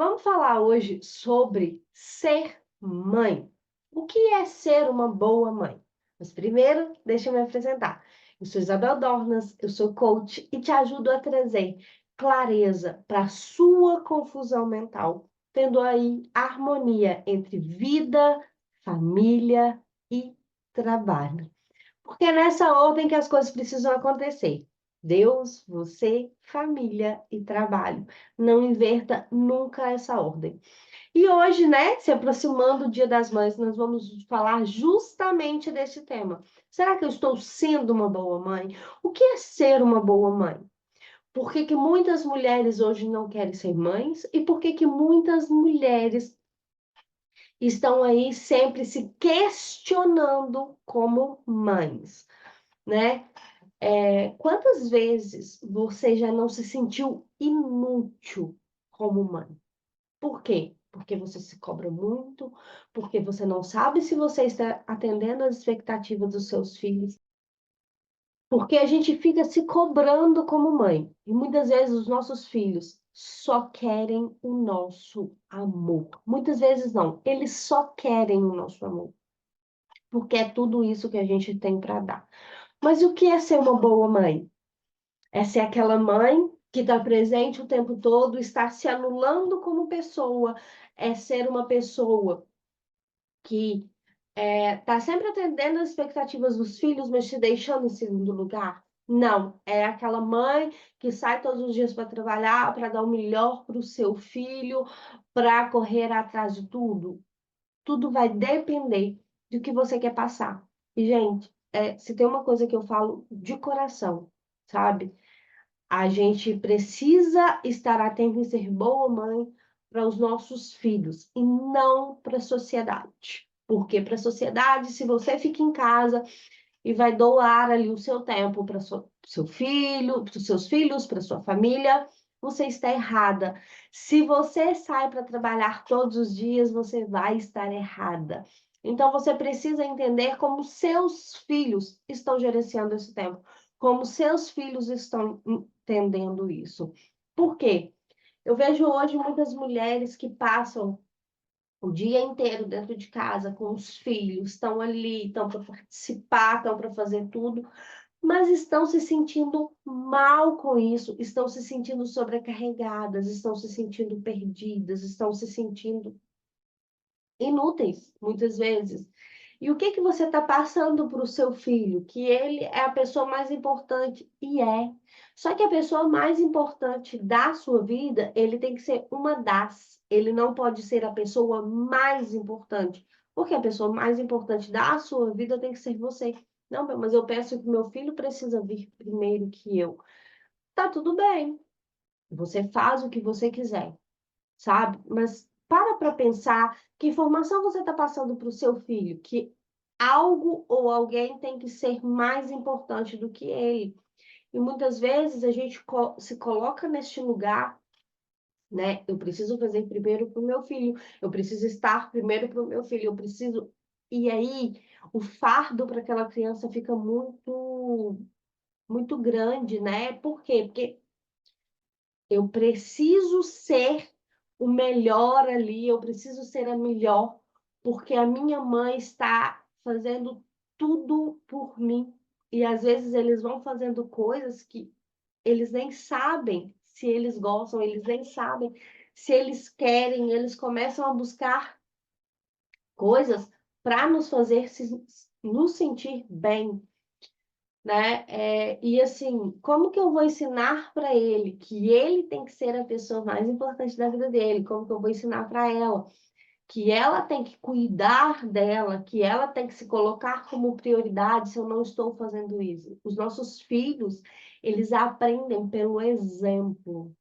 Vamos falar hoje sobre ser mãe. O que é ser uma boa mãe? Mas primeiro, deixa eu me apresentar. Eu sou Isabel Dornas, eu sou coach e te ajudo a trazer clareza para a sua confusão mental, tendo aí harmonia entre vida, família e trabalho. Porque é nessa ordem que as coisas precisam acontecer. Deus, você, família e trabalho. Não inverta nunca essa ordem. E hoje, né, se aproximando do Dia das Mães, nós vamos falar justamente desse tema. Será que eu estou sendo uma boa mãe? O que é ser uma boa mãe? Por que que muitas mulheres hoje não querem ser mães? E por que que muitas mulheres estão aí sempre se questionando como mães, né? Quantas vezes você já não se sentiu inútil como mãe? Por quê? Porque você se cobra muito, porque você não sabe se você está atendendo às expectativas dos seus filhos, porque a gente fica se cobrando como mãe. E muitas vezes os nossos filhos só querem o nosso amor. Muitas vezes não, eles só querem o nosso amor, porque é tudo isso que a gente tem para dar. Mas o que é ser uma boa mãe? É ser aquela mãe que está presente o tempo todo, está se anulando como pessoa, é ser uma pessoa que está sempre atendendo às expectativas dos filhos, mas te deixando em segundo lugar. Não, é aquela mãe que sai todos os dias para trabalhar, para dar o melhor para o seu filho, para correr atrás de tudo. Tudo vai depender do que você quer passar. E, gente, se tem uma coisa que eu falo de coração, sabe? A gente precisa estar atento em ser boa mãe para os nossos filhos e não para a sociedade. Porque para a sociedade, se você fica em casa e vai doar ali o seu tempo para seu filho, para os seus filhos, para sua família, você está errada. Se você sai para trabalhar todos os dias, você vai estar errada. Então você precisa entender como seus filhos estão gerenciando esse tempo, como seus filhos estão entendendo isso. Por quê? Eu vejo hoje muitas mulheres que passam o dia inteiro dentro de casa com os filhos, estão ali, estão para participar, estão para fazer tudo, mas estão se sentindo mal com isso, estão se sentindo sobrecarregadas, estão se sentindo perdidas, estão se sentindo inúteis, muitas vezes. E o que que você está passando para o seu filho? Que ele é a pessoa mais importante, e é. Só que a pessoa mais importante da sua vida, ele tem que ser uma das. Ele não pode ser a pessoa mais importante. Porque a pessoa mais importante da sua vida tem que ser você. Não, mas eu penso que meu filho precisa vir primeiro que eu. Tá tudo bem. Você faz o que você quiser, sabe? Mas para pensar que informação você está passando para o seu filho, que algo ou alguém tem que ser mais importante do que ele. E muitas vezes a gente se coloca neste lugar, né? Eu preciso fazer primeiro para o meu filho, eu preciso estar primeiro para o meu filho, eu preciso. E aí o fardo para aquela criança fica muito grande, né? Por quê? Porque eu preciso ser o melhor ali, eu preciso ser a melhor, porque a minha mãe está fazendo tudo por mim. E às vezes eles vão fazendo coisas que eles nem sabem se eles gostam, eles nem sabem se eles querem, eles começam a buscar coisas para nos fazer nos sentir bem, né? E assim, como que eu vou ensinar para ele que ele tem que ser a pessoa mais importante da vida dele? Como que eu vou ensinar para ela que ela tem que cuidar dela, que ela tem que se colocar como prioridade se eu não estou fazendo isso? Os nossos filhos, eles aprendem pelo exemplo,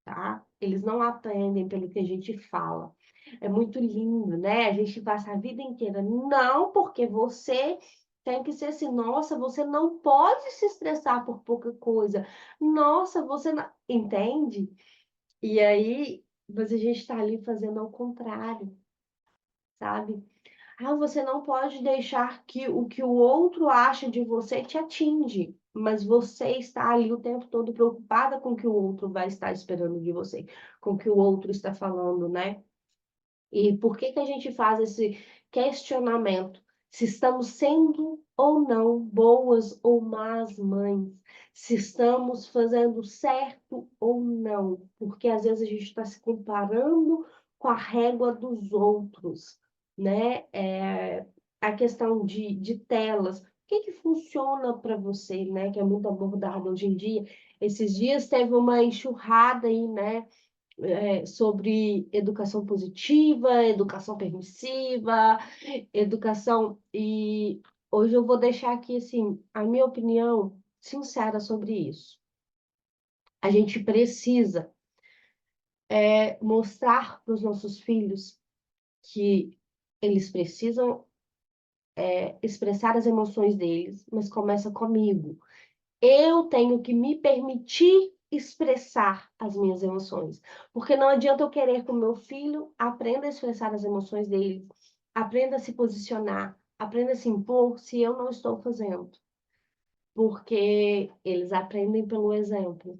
tá? Eles não aprendem pelo que a gente fala. É muito lindo, né? A gente passa a vida inteira. Não, porque você tem que ser assim. Nossa, você não pode se estressar por pouca coisa. Nossa, você não... Entende? E aí, mas a gente está ali fazendo ao contrário, sabe? Ah, você não pode deixar que o outro acha de você te atinge. mas você está ali o tempo todo preocupada com o que o outro vai estar esperando de você, com o que o outro está falando, né? E por que que a gente faz esse questionamento? Se estamos sendo ou não boas ou más mães, se estamos fazendo certo ou não, porque às vezes a gente está se comparando com a régua dos outros, né? A questão de telas, o que que funciona para você, né? Que é muito abordado hoje em dia. Esses dias teve uma enxurrada aí, né? Sobre educação positiva, educação permissiva, educação. E hoje eu vou deixar aqui, assim, a minha opinião sincera sobre isso. A gente precisa mostrar para os nossos filhos que eles precisam expressar as emoções deles, mas começa comigo. Eu tenho que me permitir expressar as minhas emoções. Porque não adianta eu querer que o meu filho aprenda a expressar as emoções dele, aprenda a se posicionar, aprenda a se impor, se eu não estou fazendo. Porque eles aprendem pelo exemplo,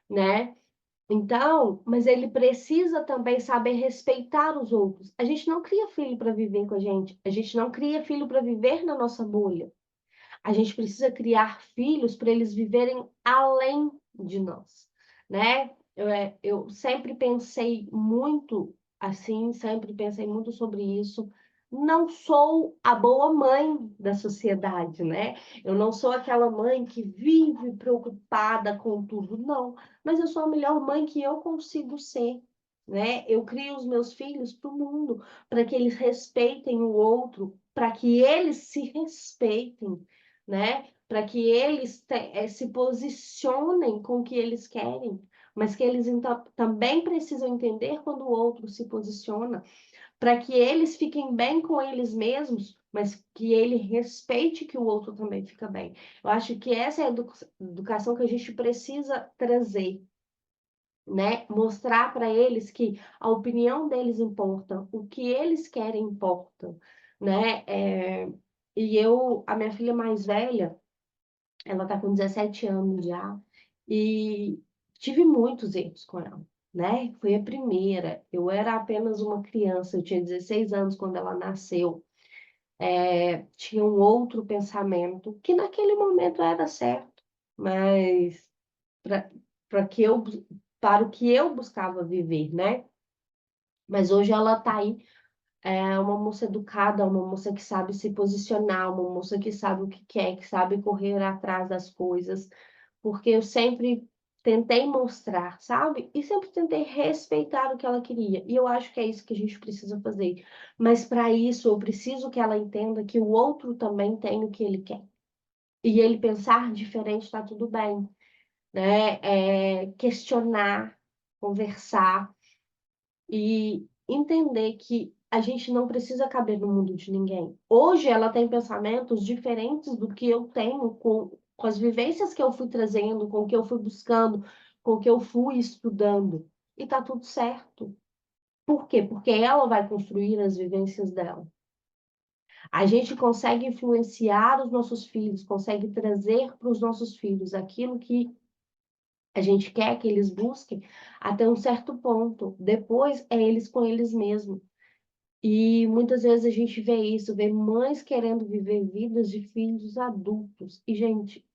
né? Então, mas ele precisa também saber respeitar os outros. A gente não cria filho para viver com a gente não cria filho para viver na nossa bolha. A gente precisa criar filhos para eles viverem além de nós, né? Eu sempre pensei muito assim, sempre pensei muito sobre isso. Não sou a boa mãe da sociedade, né? Eu não sou aquela mãe que vive preocupada com tudo, não. Mas eu sou a melhor mãe que eu consigo ser, né? Eu crio os meus filhos para o mundo, para que eles respeitem o outro, para que eles se respeitem, né? Para que eles se posicionem com o que eles querem, mas que eles então, também precisam entender quando o outro se posiciona, para que eles fiquem bem com eles mesmos, mas que ele respeite que o outro também fica bem. Eu acho que essa é a educação que a gente precisa trazer, né? Mostrar para eles que a opinião deles importa, o que eles querem importa, né? A minha filha mais velha, ela tá com 17 anos já, e tive muitos erros com ela, né? Foi a primeira. Eu era apenas uma criança, eu tinha 16 anos quando ela nasceu. Tinha um outro pensamento, que naquele momento era certo, mas para para que eu para o que eu buscava viver, né? Mas hoje ela tá aí, é uma moça educada, uma moça que sabe se posicionar, uma moça que sabe o que quer, que sabe correr atrás das coisas, porque eu sempre tentei mostrar, sabe? E sempre tentei respeitar o que ela queria. E eu acho que é isso que a gente precisa fazer. Mas para isso, eu preciso que ela entenda que o outro também tem o que ele quer. E ele pensar diferente está tudo bem, né? Questionar, conversar e entender que a gente não precisa caber no mundo de ninguém. Hoje ela tem pensamentos diferentes do que eu tenho com as vivências que eu fui trazendo, com o que eu fui buscando, com o que eu fui estudando. E tá tudo certo. Por quê? Porque ela vai construir as vivências dela. A gente consegue influenciar os nossos filhos, consegue trazer para os nossos filhos aquilo que a gente quer que eles busquem até um certo ponto. Depois é eles com eles mesmos. E muitas vezes a gente vê isso, vê mães querendo viver vidas de filhos adultos. E, gente,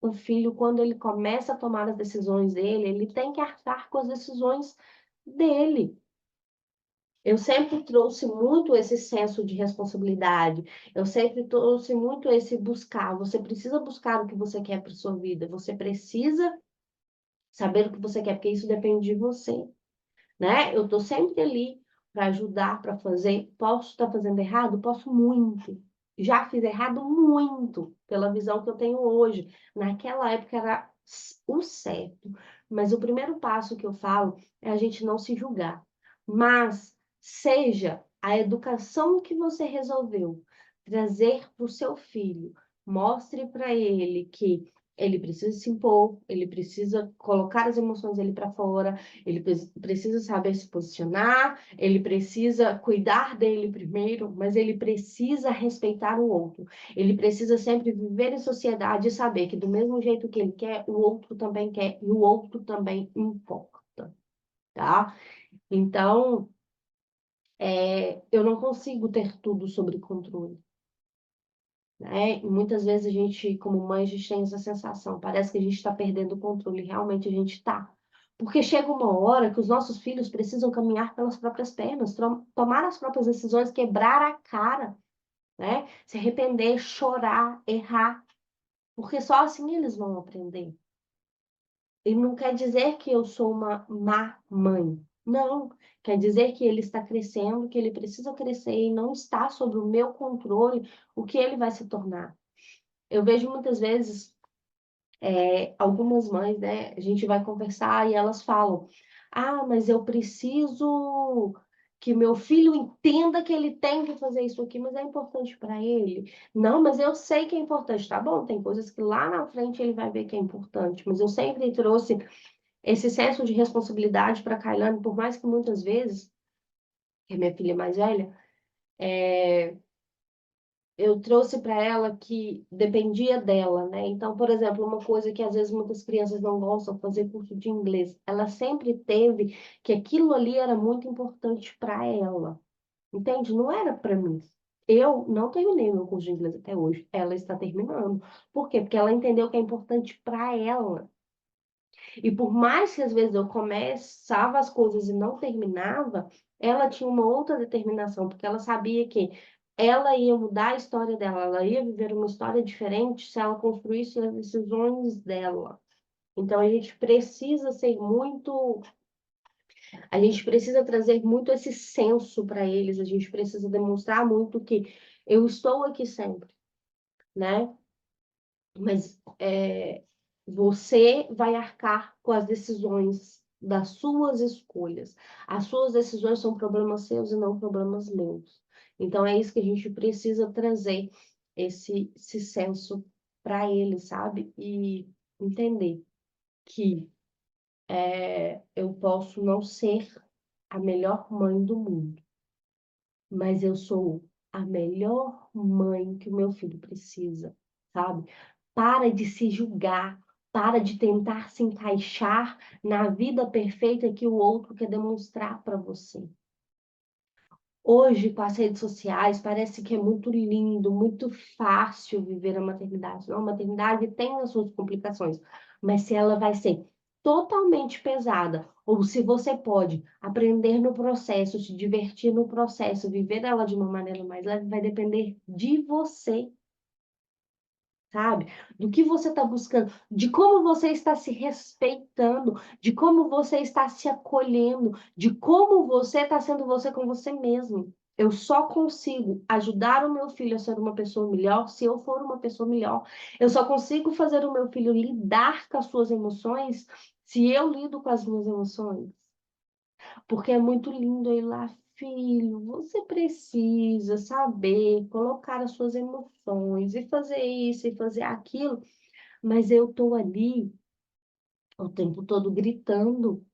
o filho, quando ele começa a tomar as decisões dele, ele tem que arcar com as decisões dele. Eu sempre trouxe muito esse senso de responsabilidade. Eu sempre trouxe muito esse buscar. Você precisa buscar o que você quer para sua vida. Você precisa saber o que você quer, porque isso depende de você, né? Eu estou sempre ali para ajudar, para fazer. Posso estar fazendo errado? Posso muito. Já fiz errado muito, pela visão que eu tenho hoje. Naquela época era o certo. Mas o primeiro passo que eu falo é a gente não se julgar. Mas seja a educação que você resolveu trazer para o seu filho. Mostre para ele que Ele precisa se impor, ele precisa colocar as emoções dele para fora, ele precisa saber se posicionar, ele precisa cuidar dele primeiro, mas ele precisa respeitar o outro. Ele precisa sempre viver em sociedade e saber que do mesmo jeito que ele quer, o outro também quer e o outro também importa, tá? Então, eu não consigo ter tudo sob controle, né? E muitas vezes a gente, como mãe, a gente tem essa sensação, parece que a gente está perdendo o controle, realmente a gente está. Porque chega uma hora que os nossos filhos precisam caminhar pelas próprias pernas, tomar as próprias decisões, quebrar a cara, né? Se arrepender, chorar, errar, porque só assim eles vão aprender. E não quer dizer que eu sou uma má mãe. Não, quer dizer que ele está crescendo, que ele precisa crescer e não está sob o meu controle o que ele vai se tornar. Eu vejo muitas vezes algumas mães, né? A gente vai conversar e elas falam: Ah, mas eu preciso que meu filho entenda que ele tem que fazer isso aqui, mas é importante para ele. Não, mas eu sei que é importante, tá bom? Tem coisas que lá na frente ele vai ver que é importante, mas eu sempre trouxe esse senso de responsabilidade para Kailane, por mais que muitas vezes, que é minha filha mais velha, eu trouxe para ela que dependia dela, né? Então, por exemplo, uma coisa que às vezes muitas crianças não gostam, fazer curso de inglês, ela sempre teve que aquilo ali era muito importante para ela, entende? Não era para mim. Eu não terminei meu curso de inglês até hoje. Ela está terminando. Por quê? Porque ela entendeu que é importante para ela. E por mais que às vezes eu começava as coisas e não terminava, ela tinha uma outra determinação, porque ela sabia que ela ia mudar a história dela, ela ia viver uma história diferente se ela construísse as decisões dela. Então a gente precisa ser muito, a gente precisa trazer muito esse senso para eles, a gente precisa demonstrar muito que eu estou aqui sempre, né? Mas você vai arcar com as decisões das suas escolhas. As suas decisões são problemas seus e não problemas meus. Então é isso que a gente precisa trazer esse senso para ele, sabe? E entender que eu posso não ser a melhor mãe do mundo, mas eu sou a melhor mãe que o meu filho precisa, sabe? Para de se julgar, para de tentar se encaixar na vida perfeita que o outro quer demonstrar para você. Hoje, com as redes sociais, parece que é muito lindo, muito fácil viver a maternidade. Não, a maternidade tem as suas complicações, mas se ela vai ser totalmente pesada, ou se você pode aprender no processo, se divertir no processo, viver ela de uma maneira mais leve, vai depender de você, sabe? Do que você está buscando, de como você está se respeitando, de como você está se acolhendo, de como você está sendo você com você mesmo. Eu só consigo ajudar o meu filho a ser uma pessoa melhor se eu for uma pessoa melhor. Eu só consigo fazer o meu filho lidar com as suas emoções se eu lido com as minhas emoções. Porque é muito lindo ir lá, filho, você precisa saber colocar as suas emoções e fazer isso e fazer aquilo, mas eu estou ali o tempo todo gritando,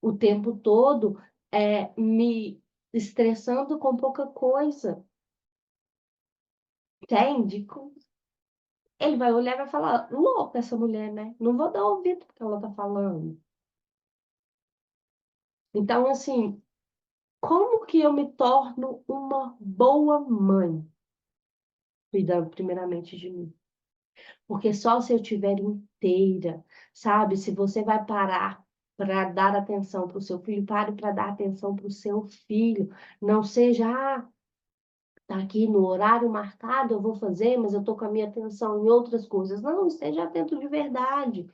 o tempo todo me estressando com pouca coisa, entende? Ele vai olhar e vai falar, louca essa mulher, né? Não vou dar ouvido porque ela está falando. Então, assim, como que eu me torno uma boa mãe? Cuidando primeiramente de mim. Porque só se eu tiver inteira, sabe? Se você vai parar para dar atenção para o seu filho, pare para dar atenção para o seu filho. Não seja, tá aqui no horário marcado, eu vou fazer, mas eu estou com a minha atenção em outras coisas. Não, esteja atento de verdade.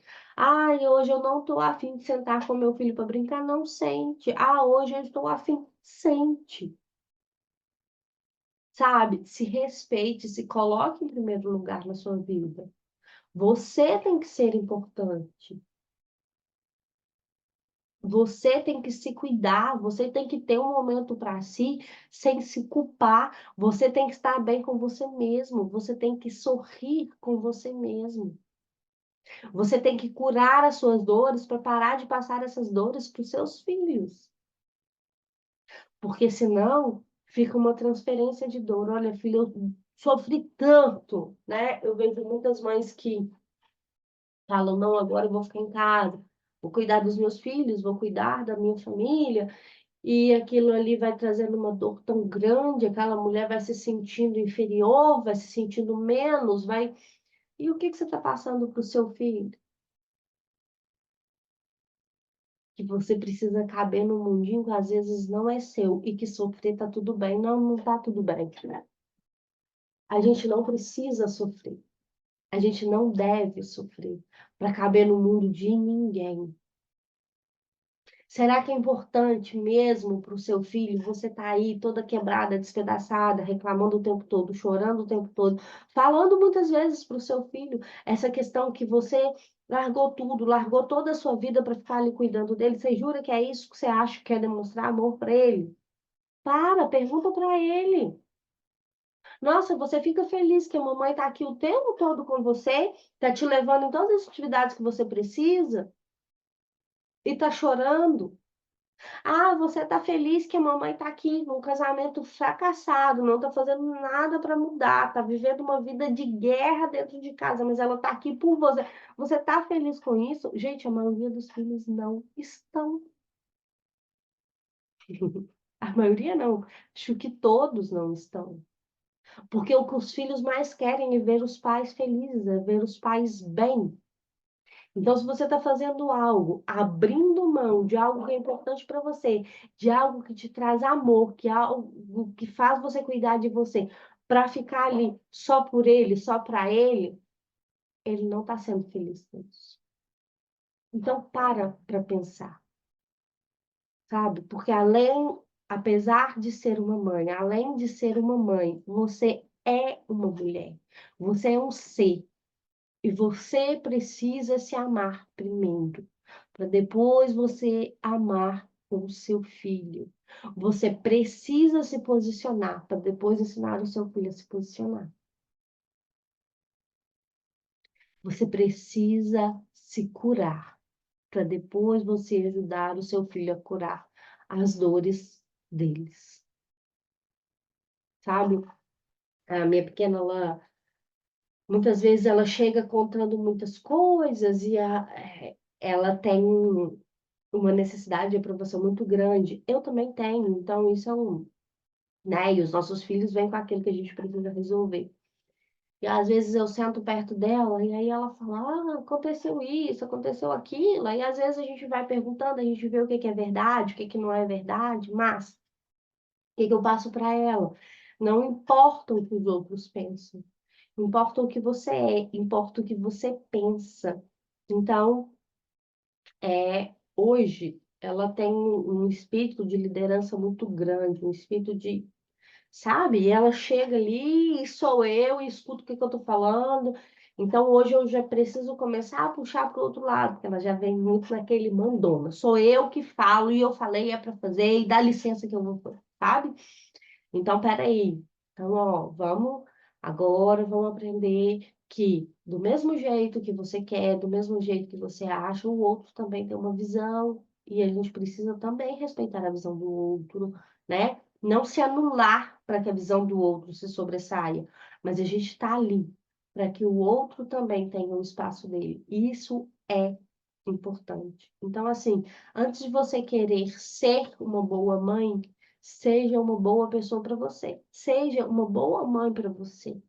Hoje eu não estou afim de sentar com meu filho para brincar. Não sente. Hoje eu estou afim. Sente. Sabe? Se respeite, se coloque em primeiro lugar na sua vida. Você tem que ser importante. Você tem que se cuidar, você tem que ter um momento para si, sem se culpar. Você tem que estar bem com você mesmo, você tem que sorrir com você mesmo. Você tem que curar as suas dores para parar de passar essas dores para os seus filhos. Porque senão fica uma transferência de dor. Olha, filho, eu sofri tanto, né? Eu vejo muitas mães que falam, não, agora eu vou ficar em casa, vou cuidar dos meus filhos, vou cuidar da minha família, e aquilo ali vai trazendo uma dor tão grande, aquela mulher vai se sentindo inferior, vai se sentindo menos, vai. E o que que você está passando para o seu filho? Que você precisa caber num mundinho que às vezes não é seu e que sofrer tá tudo bem. Não, não tá tudo bem. A gente não precisa sofrer. A gente não deve sofrer para caber no mundo de ninguém. Será que é importante mesmo para o seu filho você tá aí toda quebrada, despedaçada, reclamando o tempo todo, chorando o tempo todo, falando muitas vezes para o seu filho essa questão que você largou tudo, largou toda a sua vida para ficar ali cuidando dele? Você jura que é isso que você acha que é demonstrar amor para ele? Para, pergunta para ele. Nossa, você fica feliz que a mamãe está aqui o tempo todo com você, está te levando em todas as atividades que você precisa e está chorando? Ah, você está feliz que a mamãe está aqui num casamento fracassado, não está fazendo nada para mudar, está vivendo uma vida de guerra dentro de casa, mas ela está aqui por você. Você está feliz com isso? Gente, a maioria dos filhos não estão. A maioria não. Acho que todos não estão. Porque o que os filhos mais querem é ver os pais felizes, é ver os pais bem. Então, se você está fazendo algo, abrindo mão de algo que é importante para você, de algo que te traz amor, que é algo que faz você cuidar de você, para ficar ali só por ele, só para ele não está sendo feliz com isso. Então, para pensar, sabe? Porque apesar de ser uma mãe, além de ser uma mãe, você é uma mulher, você é um ser. E você precisa se amar primeiro, para depois você amar o seu filho. Você precisa se posicionar, para depois ensinar o seu filho a se posicionar. Você precisa se curar, para depois você ajudar o seu filho a curar as dores deles. Sabe? A minha pequena, muitas vezes ela chega contando muitas coisas e ela tem uma necessidade de aprovação muito grande. Eu também tenho, então isso é né? E os nossos filhos vêm com aquilo que a gente precisa resolver. E às vezes eu sento perto dela e aí ela fala: Ah, aconteceu isso, aconteceu aquilo. E às vezes a gente vai perguntando, a gente vê o que que é verdade, o que que não é verdade, mas o que que eu passo para ela? Não importa o que os outros pensam, importa o que você é, importa o que você pensa. Então, hoje ela tem um espírito de liderança muito grande, um espírito de, sabe? E ela chega ali e sou eu e escuto o que que eu tô falando. Então hoje eu já preciso começar a puxar para o outro lado, porque ela já vem muito naquele mandona. Sou eu que falo e eu falei é para fazer e dá licença que eu vou fazer, sabe? Então, peraí. Então, ó, vamos aprender que do mesmo jeito que você quer, do mesmo jeito que você acha, o outro também tem uma visão e a gente precisa também respeitar a visão do outro, né? Não se anular para que a visão do outro se sobressaia, mas a gente está ali para que o outro também tenha o espaço dele. Isso é importante. Então, assim, antes de você querer ser uma boa mãe, seja uma boa pessoa para você. Seja uma boa mãe para você.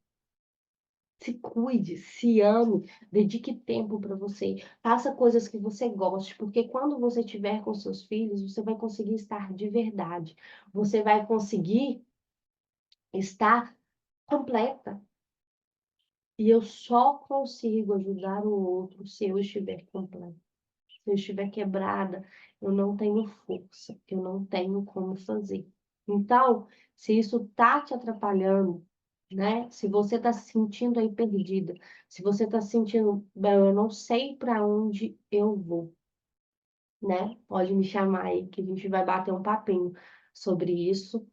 Se cuide, se ame, dedique tempo para você. Faça coisas que você goste, porque quando você estiver com seus filhos, você vai conseguir estar de verdade. Você vai conseguir estar completa. E eu só consigo ajudar o outro se eu estiver completa. Se eu estiver quebrada, eu não tenho força, eu não tenho como fazer. Então, se isso está te atrapalhando, né? Se você está se sentindo aí perdida, se você está se sentindo, bem, eu não sei para onde eu vou, né? Pode me chamar aí que a gente vai bater um papinho sobre isso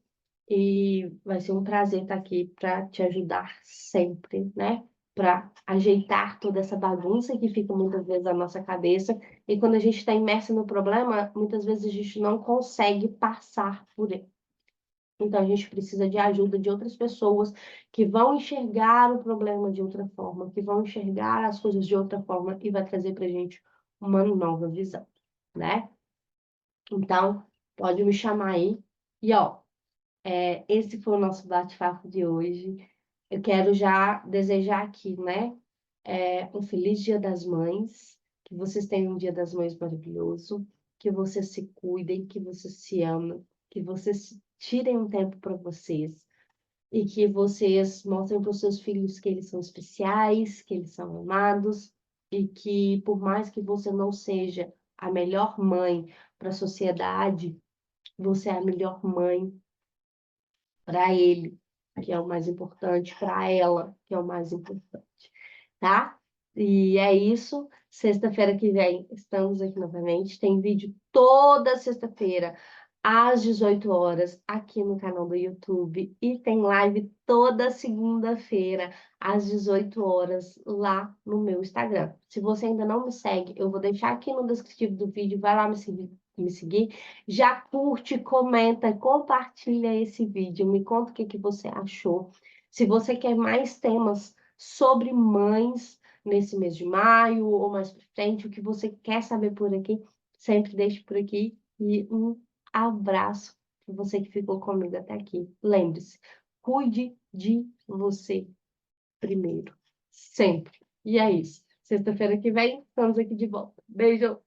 e vai ser um prazer estar aqui para te ajudar sempre, né? para ajeitar toda essa bagunça que fica muitas vezes na nossa cabeça. E quando a gente está imerso no problema, muitas vezes a gente não consegue passar por ele. Então, a gente precisa de ajuda de outras pessoas que vão enxergar o problema de outra forma, que vão enxergar as coisas de outra forma e vai trazer para a gente uma nova visão, né? Então, pode me chamar aí. E, ó, esse foi o nosso bate-papo de hoje. Eu quero já desejar aqui, né, um feliz Dia das Mães, que vocês tenham um Dia das Mães maravilhoso, que vocês se cuidem, que vocês se amem, que vocês tirem um tempo para vocês e que vocês mostrem para os seus filhos que eles são especiais, que eles são amados e que por mais que você não seja a melhor mãe para a sociedade, você é a melhor mãe para ele, que é o mais importante, para ela, que é o mais importante, tá? E é isso. Sexta-feira que vem estamos aqui novamente. Tem vídeo toda sexta-feira, às 18 horas, aqui no canal do YouTube. E tem live toda segunda-feira, às 18 horas, lá no meu Instagram. Se você ainda não me segue, eu vou deixar aqui no descritivo do vídeo. Vai lá me seguir. Já curte, comenta, compartilha esse vídeo. Me conta o que que você achou. Se você quer mais temas sobre mães nesse mês de maio ou mais para frente, o que você quer saber por aqui, sempre deixe por aqui. E um abraço para você que ficou comigo até aqui. Lembre-se, cuide de você primeiro, sempre. E é isso. Sexta-feira que vem, estamos aqui de volta. Beijo!